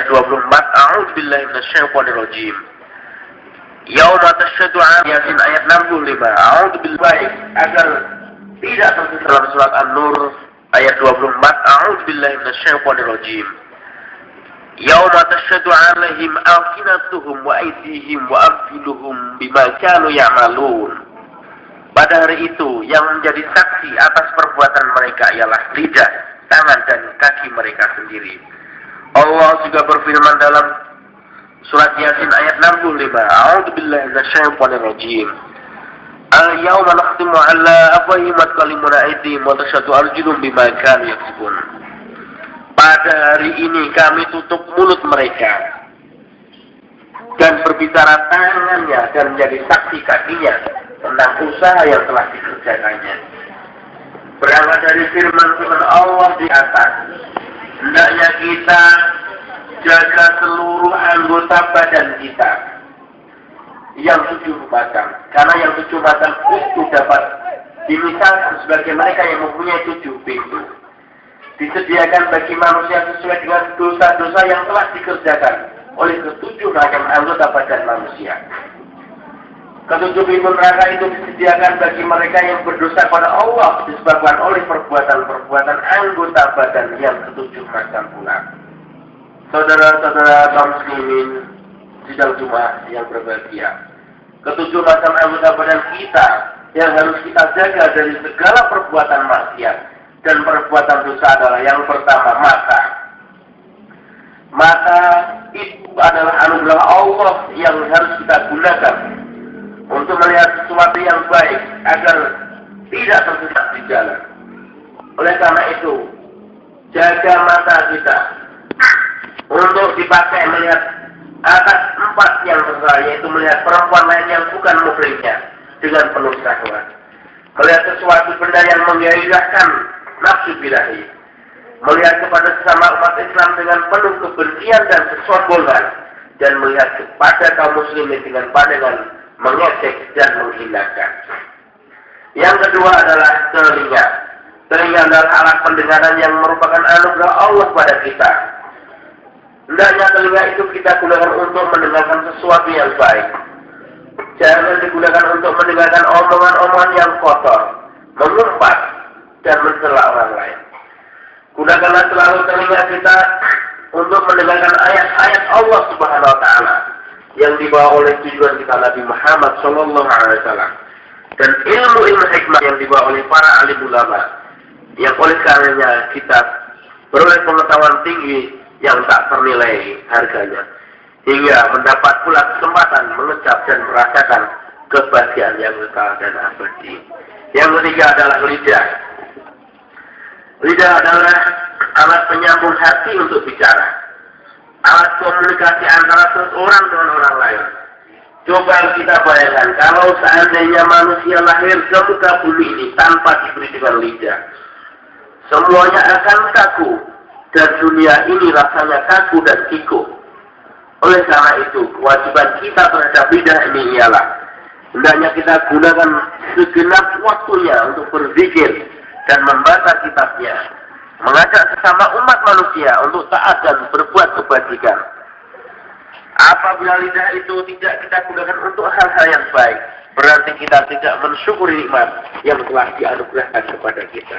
ayat 24. A'udzubillahi minasyaitonirrajim. Yauma tasyhadu 'alaihim Yasin ayat 65. A'udzubillahi agar tidak tersesat dalam surat An-Nur ayat 24. A'udzubillahi minasyaitonirrajim. Yauma tasyhadu 'alaihim alsinatuhum wa aydihim wa arjuluhum bima kanu ya'malun. Pada hari itu yang menjadi saksi atas perbuatan mereka ialah lidah, tangan dan kaki mereka sendiri. Allah juga berfirman dalam surat Yasin ayat 65. A'udzubillahi minasyaitonirrajim. Al-yawma nakhtimu 'ala afwahihim wa tukallimuna aydihim wa tashhadu arjuluhum bima kanu yaksibun. Pada hari ini kami tutup mulut mereka dan berbicara tangannya dan menjadi saksi kakinya tentang usaha yang telah dikerjakannya. Berangkat dari firman Allah di atas, hendaknya kita jaga seluruh anggota badan kita yang 7 macam. Karena yang 7 macam itu dapat dimisalkan sebagai mereka yang mempunyai 7 pintu. Disediakan bagi manusia sesuai dengan dosa-dosa yang telah dikerjakan oleh ke-7 macam anggota badan manusia. Ke-7 pintu neraka itu disediakan bagi mereka yang berdosa pada Allah disebabkan oleh perbuatan-perbuatan anggota badan yang ke-7 macam pula. Saudara-saudara kaum muslimin sidang Jumat yang berbahagia, ke-7 macam anggota badan kita yang harus kita jaga dari segala perbuatan maksiat dan perbuatan dosa adalah yang pertama, mata. Mata itu adalah anugerah Allah yang harus kita gunakan untuk melihat sesuatu yang baik agar tidak tersesat di jalan. Oleh karena itu, jaga mata kita untuk dipakai melihat atas 4 yang tercela, yaitu melihat perempuan lain yang bukan muhrimnya dengan penuh syahwat, melihat sesuatu benda yang menggairahkan nafsu birahi, melihat kepada sesama umat Islam dengan penuh kebencian dan kesombongan, dan melihat kepada kaum muslimin dengan pandangan mengejek dan menghinakan. Yang kedua adalah telinga. Telinga adalah alat pendengaran yang merupakan anugerah Allah pada kita. Hendaknya telinga itu kita gunakan untuk mendengarkan sesuatu yang baik. Jangan digunakan untuk mendengarkan omongan-omongan yang kotor, mengumpat, dan mencela orang lain. Gunakanlah selalu telinga kita untuk mendengarkan ayat-ayat Allah Subhanahu wa Ta'ala yang dibawa oleh tujuan kita Nabi Muhammad Sallallahu Alaihi Wasallam, dan ilmu-ilmu hikmah yang dibawa oleh para alim ulama yang oleh karenanya kita beroleh pengetahuan tinggi yang tak ternilai harganya, hingga mendapat pula kesempatan mengecap dan merasakan kebahagiaan yang kekal dan abadi. Yang ketiga adalah lidah. Lidah adalah alat penyambung hati untuk bicara, alat komunikasi antara seseorang dengan orang lain. Coba kita bayangkan kalau seandainya manusia lahir ke muka bumi ini tanpa diberi dengan lidah, semuanya akan kaku dan dunia ini rasanya kaku dan kikuk. Oleh karena itu, kewajiban kita terhadap lidah ini ialah hendaknya kita gunakan segenap waktunya untuk berzikir dan membaca kitabnya, mengajak sesama umat manusia untuk taat dan berbuat kebajikan. Apabila lidah itu tidak kita gunakan untuk hal-hal yang baik, berarti kita tidak mensyukuri nikmat yang telah dianugerahkan kepada kita.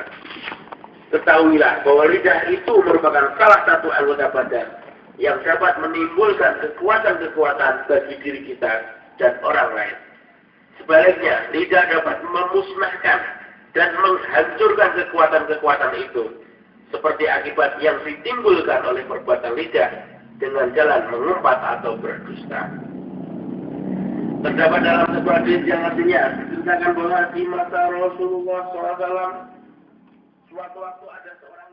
Ketahuilah bahwa lidah itu merupakan salah satu anggota badan yang dapat menimbulkan kekuatan-kekuatan bagi diri kita dan orang lain. Sebaliknya, lidah dapat memusnahkan dan menghancurkan kekuatan-kekuatan itu, seperti akibat yang ditimbulkan oleh perbuatan lidah dengan jalan mengumpat atau berdusta. Terdapat dalam sebuah hadis yang artinya diceritakan bahwa di masa Rasulullah SAW suatu waktu ada seorang